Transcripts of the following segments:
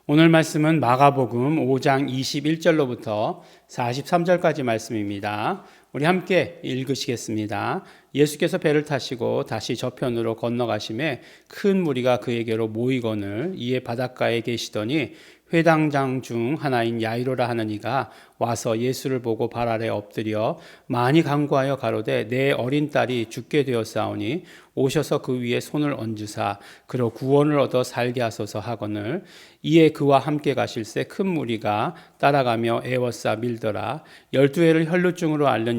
오늘 말씀은 마가복음 5장 21절로부터 43절까지 말씀입니다. 우리 함께 읽으시겠습니다. 예수께서 배를 타시고 다시 저편으로 건너가심에 큰 무리가 그에게로 모이거늘 이에 바닷가에 계시더니 회당장 중 하나인 야이로라 하는 이가 와서 예수를 보고 발 아래 엎드려 많이 간구하여 가로되 내 어린 딸이 죽게 되었사오니 오셔서 그 위에 손을 얹으사 그로 구원을 얻어 살게 하소서 하거늘 이에 그와 함께 가실새 큰 무리가 따라가며 애워싸 밀더라. 12해를 혈루증으로 앓는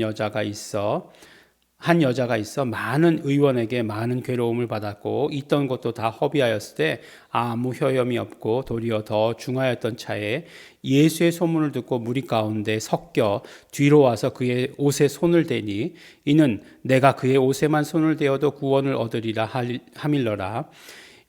한 여자가 있어 많은 의원에게 많은 괴로움을 받았고 있던 것도 다 허비하였을 때 아무 효염이 없고 도리어 더 중하였던 차에 예수의 소문을 듣고 무리 가운데 섞여 뒤로 와서 그의 옷에 손을 대니 이는 내가 그의 옷에만 손을 대어도 구원을 얻으리라 하밀러라.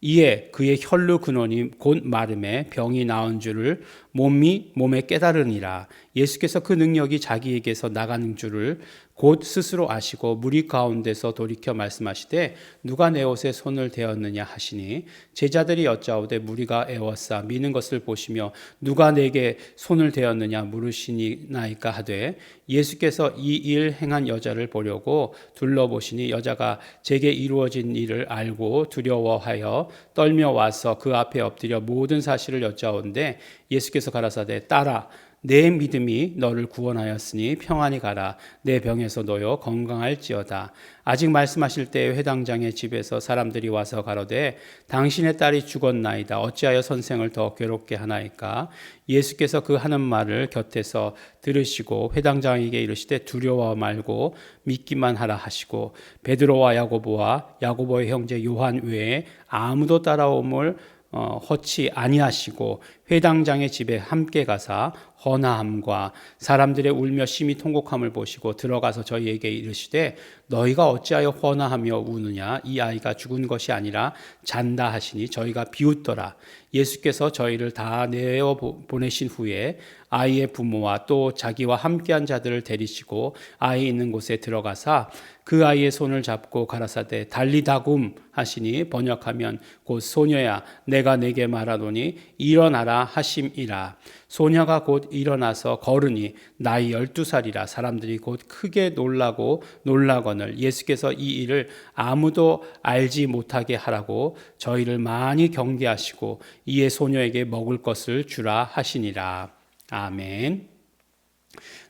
이에 그의 혈루 근원이 곧 마름에 병이 나은 줄을 몸에 깨달으니라. 예수께서 그 능력이 자기에게서 나가는 줄을 곧 스스로 아시고 무리 가운데서 돌이켜 말씀하시되 누가 내 옷에 손을 대었느냐 하시니 제자들이 여짜오되 무리가 애워싸 미는 것을 보시며 누가 내게 손을 대었느냐 물으시니나이까 하되 예수께서 이 일 행한 여자를 보려고 둘러보시니 여자가 제게 이루어진 일을 알고 두려워하여 떨며 와서 그 앞에 엎드려 모든 사실을 여짜오는데 예수께서 가라사대 딸아 내 믿음이 너를 구원하였으니 평안히 가라. 내 병에서 놓여 건강할지어다. 아직 말씀하실 때에 회당장의 집에서 사람들이 와서 가로되 당신의 딸이 죽었나이다. 어찌하여 선생을 더 괴롭게 하나이까? 예수께서 그 하는 말을 곁에서 들으시고 회당장에게 이르시되 두려워 말고 믿기만 하라 하시고 베드로와 야고보의 형제 요한 외에 아무도 따라옴을 허치 아니하시고 회당장의 집에 함께 가사 헌화함과 사람들의 울며 심히 통곡함을 보시고 들어가서 저희에게 이르시되 너희가 어찌하여 헌화하며 우느냐 이 아이가 죽은 것이 아니라 잔다 하시니 저희가 비웃더라. 예수께서 저희를 다 내어 보내신 후에 아이의 부모와 또 자기와 함께한 자들을 데리시고 아이 있는 곳에 들어가사 그 아이의 손을 잡고 가라사대 달리다굼 하시니 번역하면 곧 소녀야 내가 내게 말하노니 일어나라 하심이라. 소녀가 곧 일어나서 걸으니 나이 12살이라 사람들이 곧 크게 놀라거늘 예수께서 이 일을 아무도 알지 못하게 하라고 저희를 많이 경계하시고 이에 소녀에게 먹을 것을 주라 하시니라. 아멘.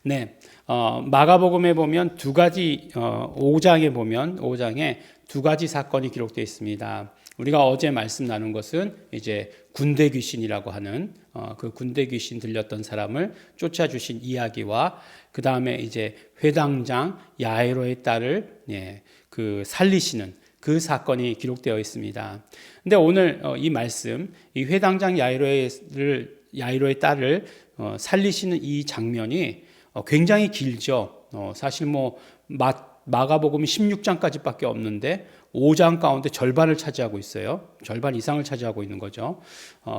네, 마가복음에 보면 5장에 두 가지 사건이 기록되어 있습니다. 우리가 어제 말씀 나눈 것은 이제 군대 귀신이라고 하는 그 군대 귀신 들렸던 사람을 쫓아주신 이야기와 그 다음에 이제 회당장 야이로의 딸을 그 살리시는 그 사건이 기록되어 있습니다. 근데 오늘 이 말씀, 이 회당장 야이로의 딸을 살리시는 이 장면이 굉장히 길죠. 사실 마가복음이 16장까지밖에 없는데 5장 가운데 절반을 차지하고 있어요. 절반 이상을 차지하고 있는 거죠.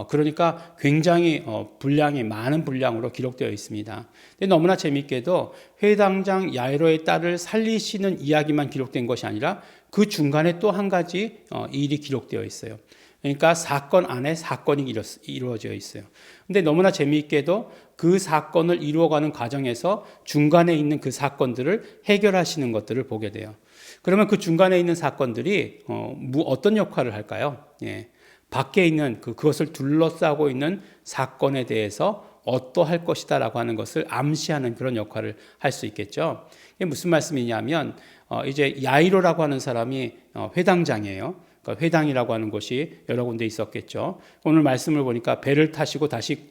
그러니까 굉장히 많은 분량으로 기록되어 있습니다. 근데 너무나 재밌게도 회당장 야이로의 딸을 살리시는 이야기만 기록된 것이 아니라 그 중간에 또 한 가지 일이 기록되어 있어요. 그러니까 사건 안에 사건이 이루어져 있어요. 근데 너무나 재미있게도 그 사건을 이루어가는 과정에서 중간에 있는 그 사건들을 해결하시는 것들을 보게 돼요. 그러면 그 중간에 있는 사건들이 어떤 역할을 할까요? 밖에 있는 그것을 둘러싸고 있는 사건에 대해서 어떠할 것이다라고 하는 것을 암시하는 그런 역할을 할 수 있겠죠. 이게 무슨 말씀이냐면 이제 야이로라고 하는 사람이 회당장이에요. 회당이라고 하는 곳이 여러 군데 있었겠죠. 오늘 말씀을 보니까 배를 타시고 다시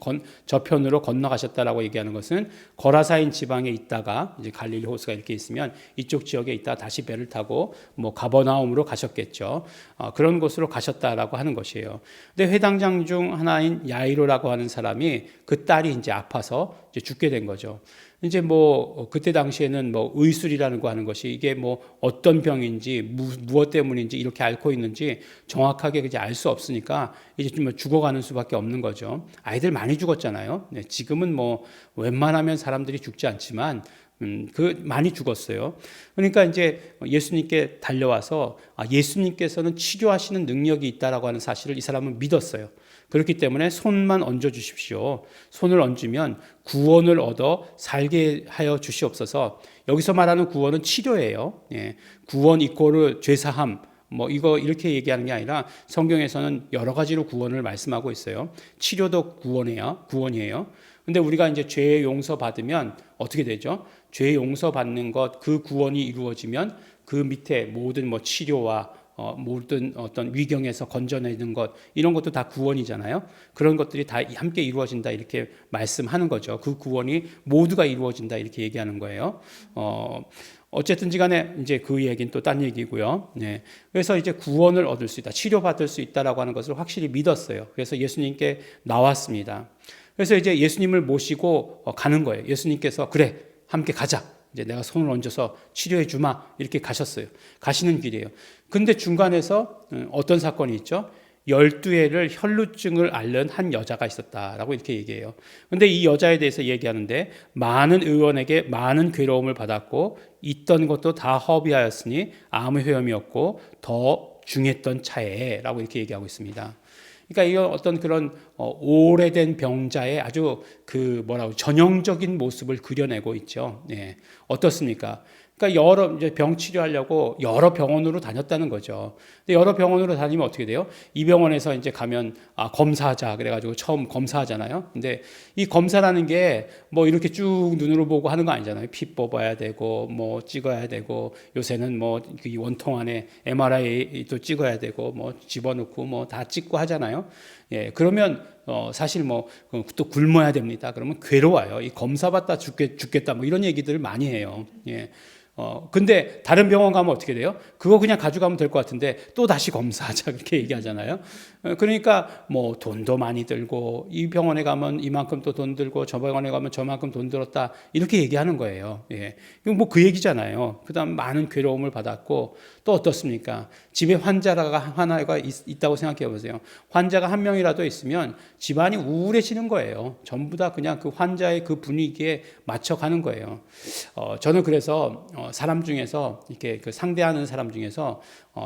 저편으로 건너가셨다라고 얘기하는 것은 거라사인 지방에 있다가 이제 갈릴리 호수가 이렇게 있으면 이쪽 지역에 있다가 다시 배를 타고 가버나움으로 가셨겠죠. 그런 곳으로 가셨다라고 하는 것이에요. 근데 회당장 중 하나인 야이로라고 하는 사람이 그 딸이 이제 아파서 이제 죽게 된 거죠. 이제 그때 당시에는 의술이라는 거 하는 것이 이게 어떤 병인지 무엇 때문인지 이렇게 앓고 있는지 정확하게 이제 알 수 없으니까 이제 좀 죽어가는 수밖에 없는 거죠. 아이들 많이 죽었잖아요. 지금은 웬만하면 사람들이 죽지 않지만 많이 죽었어요. 그러니까 이제 예수님께 달려와서 예수님께서는 치료하시는 능력이 있다라고 하는 사실을 이 사람은 믿었어요. 그렇기 때문에 손만 얹어 주십시오. 손을 얹으면 구원을 얻어 살게 하여 주시옵소서. 여기서 말하는 구원은 치료예요. 예. 구원 이꼬르 죄사함. 뭐 이거 이렇게 얘기하는 게 아니라 성경에서는 여러 가지로 구원을 말씀하고 있어요. 치료도 구원이에요. 근데 우리가 이제 죄 용서 받으면 어떻게 되죠? 죄 용서 받는 것, 그 구원이 이루어지면 그 밑에 모든 뭐 치료와 모든 어떤 위경에서 건져내는 것, 이런 것도 다 구원이잖아요. 그런 것들이 다 함께 이루어진다 이렇게 말씀하는 거죠. 그 구원이 모두가 이루어진다 이렇게 얘기하는 거예요. 어쨌든지 간에 이제 그 얘기는 또 딴 얘기고요. 네. 그래서 이제 구원을 얻을 수 있다, 치료받을 수 있다라고 하는 것을 확실히 믿었어요. 그래서 예수님께 나왔습니다. 그래서 이제 예수님을 모시고 가는 거예요. 예수님께서 그래, 함께 가자. 이제 내가 손을 얹어서 치료해 주마. 이렇게 가셨어요. 가시는 길이에요. 근데 중간에서 어떤 사건이 있죠? 12회를 혈루증을 앓는 한 여자가 있었다라고 이렇게 얘기해요. 근데 이 여자에 대해서 얘기하는데 많은 의원에게 많은 괴로움을 받았고 있던 것도 다 허비하였으니 아무 효험이 없고 더 중했던 차에라고 이렇게 얘기하고 있습니다. 그러니까 이건 어떤 그런 오래된 병자의 아주 전형적인 모습을 그려내고 있죠. 네. 어떻습니까? 그러니까 이제 병 치료하려고 여러 병원으로 다녔다는 거죠. 근데 여러 병원으로 다니면 어떻게 돼요? 이 병원에서 이제 가면 검사하자 그래가지고 처음 검사하잖아요. 근데 이 검사라는 게 뭐 이렇게 쭉 눈으로 보고 하는 거 아니잖아요. 피 뽑아야 되고 뭐 찍어야 되고 요새는 뭐 그 원통 안에 MRI도 찍어야 되고 뭐 집어넣고 뭐 다 찍고 하잖아요. 예, 그러면 사실 뭐 또 굶어야 됩니다. 그러면 괴로워요. 이 검사 받다 죽겠다 뭐 이런 얘기들을 많이 해요. 예. 근데 다른 병원 가면 어떻게 돼요? 그거 그냥 가져가면 될 것 같은데 또 다시 검사하자 그렇게 얘기하잖아요. 그러니까 뭐 돈도 많이 들고 이 병원에 가면 이만큼 또 돈 들고 저 병원에 가면 저만큼 돈 들었다 이렇게 얘기하는 거예요. 예. 뭐 그 얘기잖아요. 그다음 많은 괴로움을 받았고 또 어떻습니까? 집에 환자가 하나가 있다고 생각해 보세요. 환자가 한 명이라도 있으면 집안이 우울해지는 거예요. 전부 다 그냥 그 환자의 그 분위기에 맞춰가는 거예요. 저는 그래서 사람 중에서 이렇게 그 상대하는 사람 중에서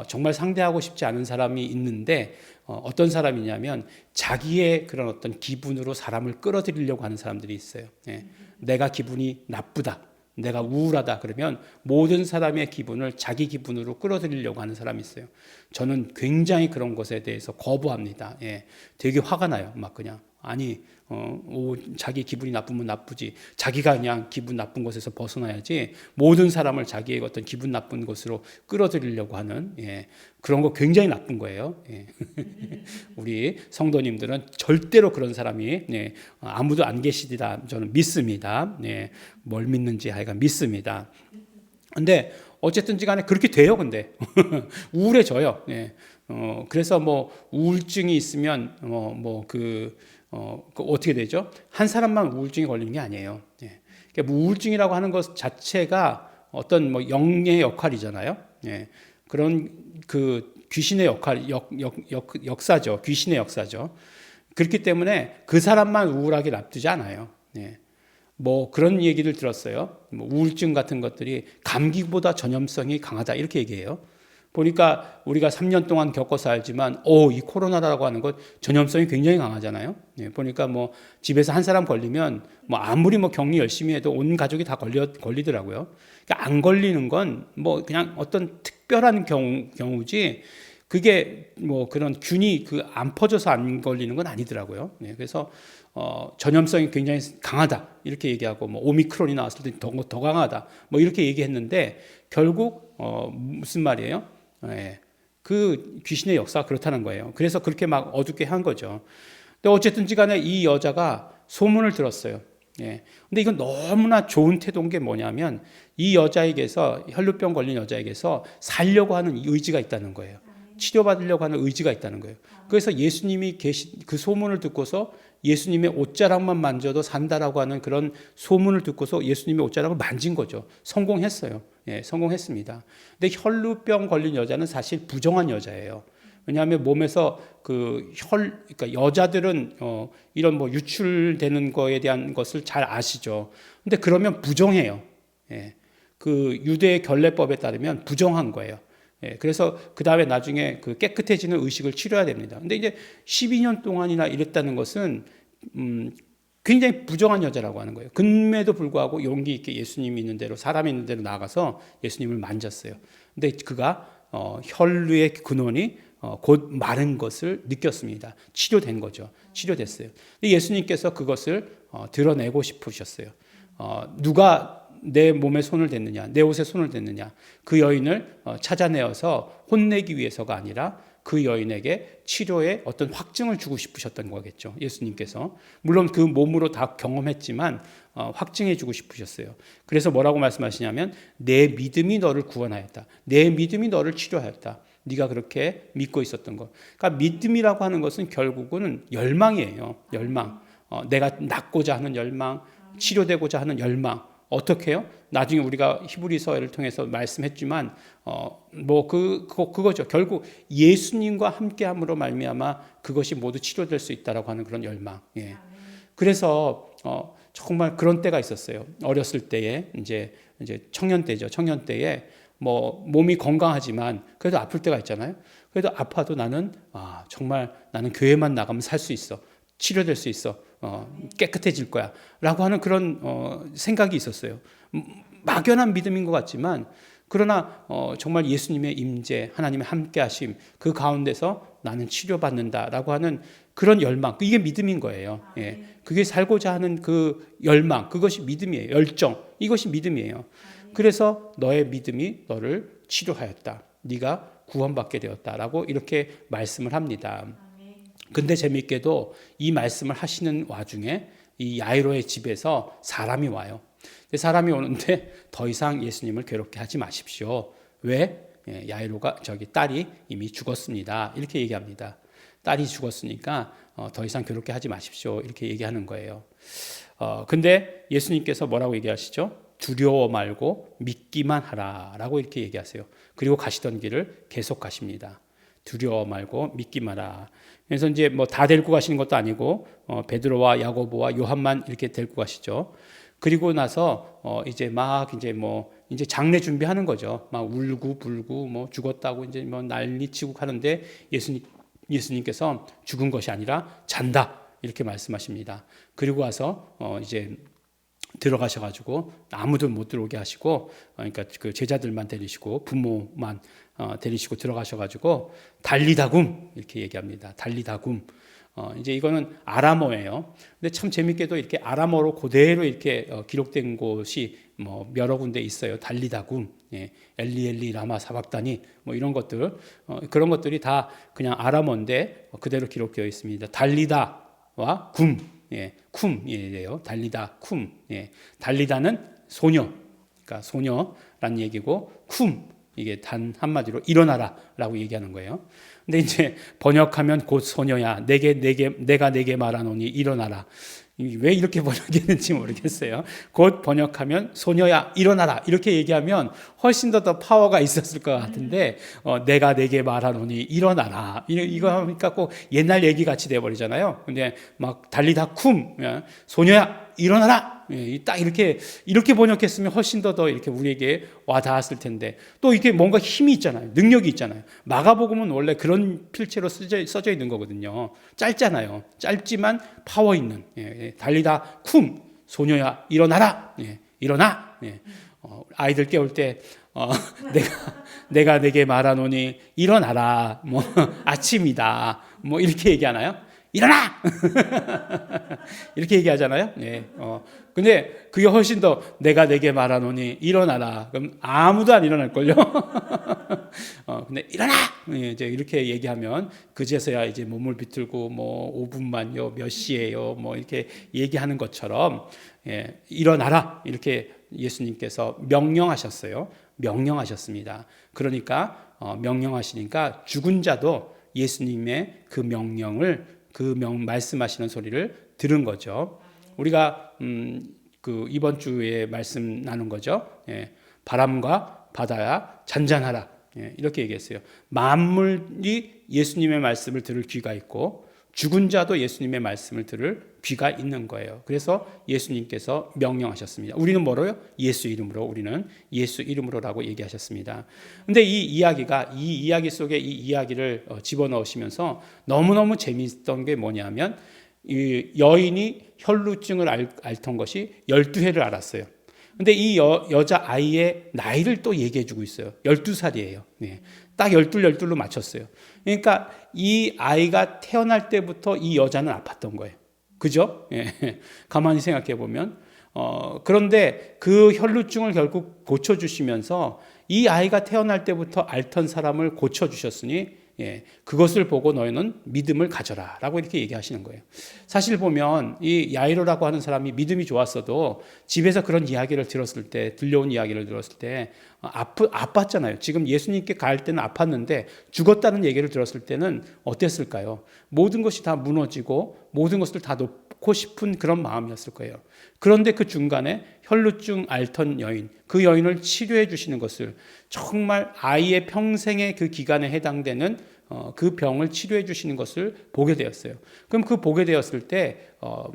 정말 상대하고 싶지 않은 사람이 있는데 어떤 사람이냐면 자기의 그런 어떤 기분으로 사람을 끌어들이려고 하는 사람들이 있어요. 예. 내가 기분이 나쁘다, 내가 우울하다 그러면 모든 사람의 기분을 자기 기분으로 끌어들이려고 하는 사람이 있어요. 저는 굉장히 그런 것에 대해서 거부합니다. 예. 되게 화가 나요. 막 그냥 자기 기분이 나쁘면 나쁘지. 자기가 그냥 기분 나쁜 것에서 벗어나야지. 모든 사람을 자기의 어떤 기분 나쁜 것으로 끌어들이려고 하는 그런 거 굉장히 나쁜 거예요. 우리 성도님들은 절대로 그런 사람이 아무도 안 계시리라 저는 믿습니다. 뭘 믿는지 하여간 믿습니다. 근데 어쨌든지 간에 그렇게 돼요. 근데 우울해져요. 그래서 뭐 우울증이 있으면 어떻게 되죠? 한 사람만 우울증이 걸리는 게 아니에요. 그러니까 우울증이라고 하는 것 자체가 어떤 뭐 영의 역할이잖아요. 그런 그 귀신의 역사죠. 귀신의 역사죠. 그렇기 때문에 그 사람만 우울하게 놔두지 않아요. 뭐 그런 얘기를 들었어요. 뭐 우울증 같은 것들이 감기보다 전염성이 강하다 이렇게 얘기해요. 보니까 우리가 3년 동안 겪어서 알지만 이 코로나라고 하는 것 전염성이 굉장히 강하잖아요. 보니까 뭐 집에서 한 사람 걸리면 뭐 아무리 뭐 격리 열심히 해도 온 가족이 다 걸리더라고요. 그러니까 안 걸리는 건 뭐 그냥 어떤 특별한 경우지 그게 뭐 그런 균이 안 퍼져서 안 걸리는 건 아니더라고요. 그래서 전염성이 굉장히 강하다 이렇게 얘기하고 뭐 오미크론이 나왔을 때 더 강하다 뭐 이렇게 얘기했는데 결국 무슨 말이에요? 그 귀신의 역사가 그렇다는 거예요. 그래서 그렇게 막 어둡게 한 거죠. 근데 어쨌든지 간에 이 여자가 소문을 들었어요. 근데 이건 너무나 좋은 태도인 게 뭐냐면 이 여자에게서 혈루병 걸린 여자에게서 살려고 하는 의지가 있다는 거예요. 치료받으려고 하는 의지가 있다는 거예요. 그래서 예수님이 계신 그 소문을 듣고서 예수님의 옷자락만 만져도 산다라고 하는 그런 소문을 듣고서 예수님의 옷자락을 만진 거죠. 성공했어요. 성공했습니다. 근데 혈루병 걸린 여자는 사실 부정한 여자예요. 왜냐하면 몸에서 그러니까 여자들은 이런 뭐 유출되는 거에 대한 것을 잘 아시죠. 근데 그러면 부정해요. 그 유대의 결례법에 따르면 부정한 거예요. 예, 그래서 그 다음에 나중에 그 깨끗해지는 의식을 치러야 됩니다. 근데 이제 12년 동안이나 이랬다는 것은 굉장히 부정한 여자라고 하는 거예요. 그럼에도 불구하고 용기 있게 예수님이 있는 대로, 사람이 있는 대로 나가서 예수님을 만졌어요. 근데 그가 혈루의 근원이 곧 마른 것을 느꼈습니다. 치료된 거죠. 치료됐어요. 예수님께서 그것을 드러내고 싶으셨어요. 누가 내 몸에 손을 댔느냐, 내 옷에 손을 댔느냐, 그 여인을 찾아내어서 혼내기 위해서가 아니라 그 여인에게 치료의 어떤 확증을 주고 싶으셨던 거겠죠. 예수님께서 물론 그 몸으로 다 경험했지만 확증해 주고 싶으셨어요. 그래서 뭐라고 말씀하시냐면 내 믿음이 너를 구원하였다. 내 믿음이 너를 치료하였다. 네가 그렇게 믿고 있었던 것. 그러니까 믿음이라고 하는 것은 결국은 열망이에요. 열망. 내가 낫고자 하는 열망, 치료되고자 하는 열망. 어떻게 해요? 나중에 우리가 히브리서를 통해서 말씀했지만 그거죠. 결국 예수님과 함께함으로 말미암아 그것이 모두 치료될 수 있다라고 하는 그런 열망. 예. 그래서 정말 그런 때가 있었어요. 어렸을 때에 이제 청년 때죠. 청년 때에 몸이 건강하지만 그래도 아플 때가 있잖아요. 그래도 아파도 나는 정말 나는 교회만 나가면 살 수 있어. 치료될 수 있어. 깨끗해질 거야. 라고 하는 그런 생각이 있었어요. 막연한 믿음인 것 같지만 그러나 정말 예수님의 임재, 하나님의 함께하심 그 가운데서 나는 치료받는다라고 하는 그런 열망, 이게 믿음인 거예요. 예. 그게 살고자 하는 그 열망, 그것이 믿음이에요. 열정, 이것이 믿음이에요. 그래서 너의 믿음이 너를 치료하였다. 네가 구원받게 되었다라고 이렇게 말씀을 합니다. 근데 재미있게도 이 말씀을 하시는 와중에 이 야이로의 집에서 사람이 와요. 사람이 오는데 더 이상 예수님을 괴롭게 하지 마십시오. 왜? 야이로가 딸이 이미 죽었습니다. 이렇게 얘기합니다. 딸이 죽었으니까 더 이상 괴롭게 하지 마십시오. 이렇게 얘기하는 거예요. 근데 예수님께서 뭐라고 얘기하시죠? 두려워 말고 믿기만 하라라고 이렇게 얘기하세요. 그리고 가시던 길을 계속 가십니다. 두려워 말고 믿기만 하라. 그래서 이제 다 데리고 가시는 것도 아니고 베드로와 야고보와 요한만 이렇게 데리고 가시죠. 그리고 나서 이제 장례 준비하는 거죠. 막 울고 불고 죽었다고 이제 난리치고 하는데 예수님께서 죽은 것이 아니라 잔다 이렇게 말씀하십니다. 그리고 와서 이제 들어가셔가지고 아무도 못 들어오게 하시고 그러니까 그 제자들만 데리시고 부모만 데리시고 들어가셔가지고 달리다굼 이렇게 얘기합니다. 달리다굼. 이제 이거는 아람어예요. 근데 참 재밌게도 이렇게 아람어로 그대로 이렇게 기록된 곳이 여러 군데 있어요. 달리다굼, 예, 엘리 라마 사박다니 이런 것들 그런 것들이 다 그냥 아람어인데 그대로 기록되어 있습니다. 달리다와 굼, 예, 쿰이에요. 달리다, 쿰, 예, 달리다는 소녀, 그러니까 소녀란 얘기고 쿰 이게 단 한마디로 일어나라라고 얘기하는 거예요. 근데 이제 번역하면 곧 소녀야, 내가 내게 말하노니 일어나라. 왜 이렇게 번역했는지 모르겠어요. 곧 번역하면 소녀야 일어나라 이렇게 얘기하면 훨씬 더 파워가 있었을 것 같은데 내가 내게 말하노니 일어나라 이거 하니까 꼭 옛날 얘기 같이 돼버리잖아요. 근데 막 달리다 쿰 소녀야 일어나라 딱 이렇게 번역했으면 훨씬 더 이렇게 우리에게 와 닿았을 텐데 또 이게 뭔가 힘이 있잖아요. 능력이 있잖아요. 마가복음은 원래 그런 필체로 써져 있는 거거든요. 짧잖아요. 짧지만 파워 있는 달리다 쿰 소녀야 일어나라 일어나 아이들 깨울 때 내가 내게 말하노니 일어나라 아침이다 이렇게 얘기하나요? 일어나! 이렇게 얘기하잖아요. 네. 근데 그게 훨씬 더 내가 내게 말하노니 일어나라. 그럼 아무도 안 일어날걸요? 근데 일어나! 이제 이렇게 얘기하면 그제서야 이제 몸을 비틀고 5분만요, 몇 시에요, 이렇게 얘기하는 것처럼 일어나라! 이렇게 예수님께서 명령하셨어요. 명령하셨습니다. 그러니까 명령하시니까 죽은 자도 예수님의 그 명령을 말씀하시는 소리를 들은 거죠. 우리가 이번 주에 말씀 나눈 거죠. 바람과 바다야 잔잔하라 이렇게 얘기했어요. 만물이 예수님의 말씀을 들을 귀가 있고 죽은 자도 예수님의 말씀을 들을 귀가 있는 거예요. 그래서 예수님께서 명령하셨습니다. 우리는 뭐로요? 예수 이름으로, 우리는 예수 이름으로라고 얘기하셨습니다. 근데 이 이야기 속에 이 이야기를 집어넣으시면서 너무너무 재미있던 게 뭐냐면, 이 여인이 혈루증을 앓던 것이 12해를 앓았어요. 근데 이 여자아이의 나이를 또 얘기해 주고 있어요. 12살이에요. 네. 딱 12로 맞췄어요. 그러니까 이 아이가 태어날 때부터 이 여자는 아팠던 거예요. 그죠? 예. 가만히 생각해 보면. 그런데 그 혈루증을 결국 고쳐주시면서 이 아이가 태어날 때부터 앓던 사람을 고쳐주셨으니, 예, 그것을 보고 너희는 믿음을 가져라 라고 이렇게 얘기하시는 거예요. 사실 보면 이 야이로라고 하는 사람이 믿음이 좋았어도 집에서 그런 이야기를 들었을 때, 들려온 이야기를 들었을 때 아팠잖아요. 지금 예수님께 갈 때는 아팠는데 죽었다는 얘기를 들었을 때는 어땠을까요? 모든 것이 다 무너지고 모든 것을 다 놓고 싶은 그런 마음이었을 거예요. 그런데 그 중간에 혈루증 앓던 여인, 그 여인을 치료해 주시는 것을, 정말 아이의 평생의 그 기간에 해당되는 그 병을 치료해 주시는 것을 보게 되었어요. 그럼 그 보게 되었을 때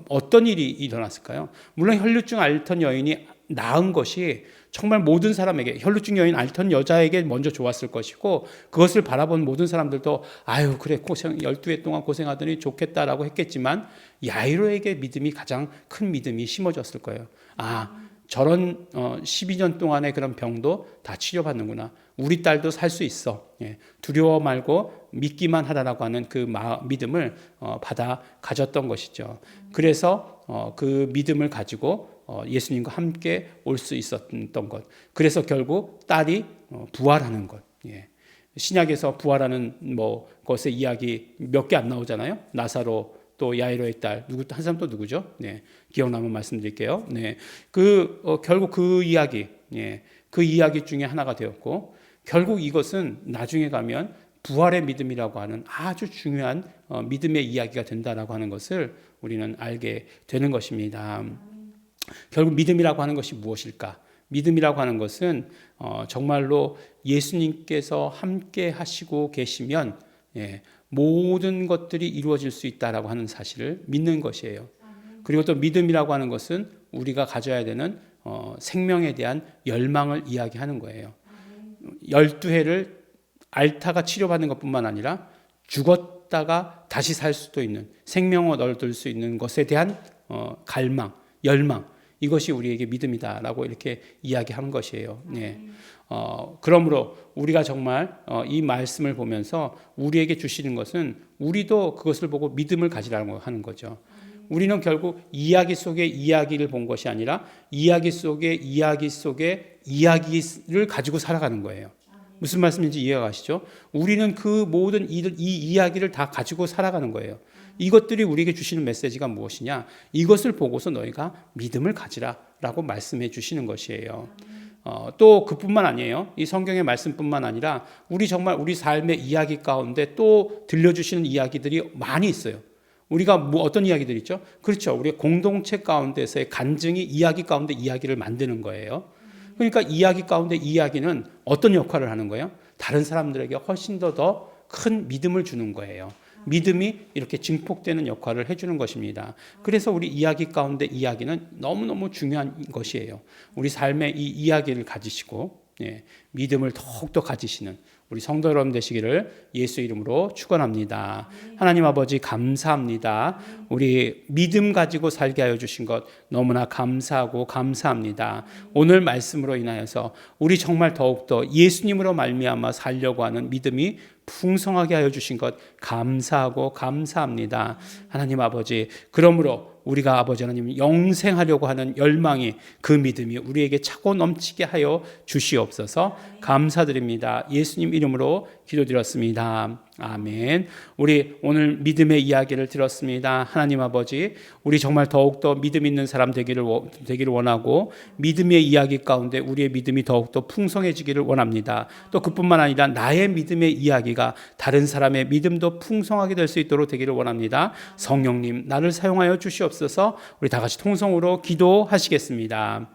어떤 일이 일어났을까요? 물론 혈루증 앓던 여인이 나은 것이 정말 모든 사람에게, 혈루증 여인 앓던 여자에게 먼저 좋았을 것이고, 그것을 바라본 모든 사람들도 아유 그래, 12해 동안 고생하더니 좋겠다라고 했겠지만, 야이로에게 믿음이, 가장 큰 믿음이 심어졌을 거예요. 저런 12년 동안의 그런 병도 다 치료받는구나. 우리 딸도 살 수 있어. 예, 두려워 말고 믿기만 하라라고 하는 그 믿음을 받아 가졌던 것이죠. 그래서 그 믿음을 가지고 예수님과 함께 올 수 있었던 것. 그래서 결국 딸이 부활하는 것. 예. 신약에서 부활하는 것의 이야기 몇 개 안 나오잖아요. 나사로, 또 야이로의 딸, 한 사람 또 누구죠? 네, 기억나면 말씀드릴게요. 네, 결국 그 이야기, 예, 그 이야기 중에 하나가 되었고, 결국 이것은 나중에 가면 부활의 믿음이라고 하는 아주 중요한 믿음의 이야기가 된다라고 하는 것을 우리는 알게 되는 것입니다. 결국 믿음이라고 하는 것이 무엇일까? 믿음이라고 하는 것은 정말로 예수님께서 함께 하시고 계시면, 예, 모든 것들이 이루어질 수 있다라고 하는 사실을 믿는 것이에요. 그리고 또 믿음이라고 하는 것은 우리가 가져야 되는 생명에 대한 열망을 이야기하는 거예요. 12해를 앓다가 치료받는 것뿐만 아니라 죽었다가 다시 살 수도 있는, 생명을 얻을 수 있는 것에 대한 갈망, 열망, 이것이 우리에게 믿음이다라고 이렇게 이야기한 것이에요. 네. 그러므로 우리가 정말 이 말씀을 보면서 우리에게 주시는 것은, 우리도 그것을 보고 믿음을 가지라고 하는 거죠. 우리는 결국 이야기 속의 이야기를 본 것이 아니라 이야기 속의 이야기를 가지고 살아가는 거예요. 무슨 말씀인지 이해가 가시죠? 우리는 그 모든 이 이야기를 다 가지고 살아가는 거예요. 이것들이 우리에게 주시는 메시지가 무엇이냐? 이것을 보고서 너희가 믿음을 가지라라고 말씀해 주시는 것이에요. 또 그뿐만 아니에요. 이 성경의 말씀뿐만 아니라 정말 우리 삶의 이야기 가운데 또 들려주시는 이야기들이 많이 있어요. 우리가 어떤 이야기들이 있죠? 그렇죠. 우리 공동체 가운데서의 간증이 이야기 가운데 이야기를 만드는 거예요. 그러니까 이야기 가운데 이야기는 어떤 역할을 하는 거예요? 다른 사람들에게 훨씬 더 큰 믿음을 주는 거예요. 믿음이 이렇게 증폭되는 역할을 해주는 것입니다. 그래서 우리 이야기 가운데 이야기는 너무너무 중요한 것이에요. 우리 삶의 이 이야기를 가지시고, 예, 믿음을 더욱더 가지시는 우리 성도 여러분 되시기를 예수 이름으로 축원합니다. 하나님 아버지 감사합니다. 우리 믿음 가지고 살게 하여 주신 것 너무나 감사하고 감사합니다. 오늘 말씀으로 인하여서 우리 정말 더욱더 예수님으로 말미암아 살려고 하는 믿음이 풍성하게 하여 주신 것 감사하고 감사합니다. 하나님 아버지, 그러므로 우리가 아버지 하나님 영생하려고 하는 열망이, 그 믿음이 우리에게 차고 넘치게 하여 주시옵소서. 감사드립니다. 예수님 이름으로 기도드렸습니다. 아멘. 우리 오늘 믿음의 이야기를 들었습니다. 하나님 아버지, 우리 정말 더욱더 믿음 있는 사람 되기를 원하고, 믿음의 이야기 가운데 우리의 믿음이 더욱더 풍성해지기를 원합니다. 또 그뿐만 아니라 나의 믿음의 이야기가 다른 사람의 믿음도 풍성하게 될 수 있도록 되기를 원합니다. 성령님, 나를 사용하여 주시옵소서. 우리 다 같이 통성으로 기도하시겠습니다.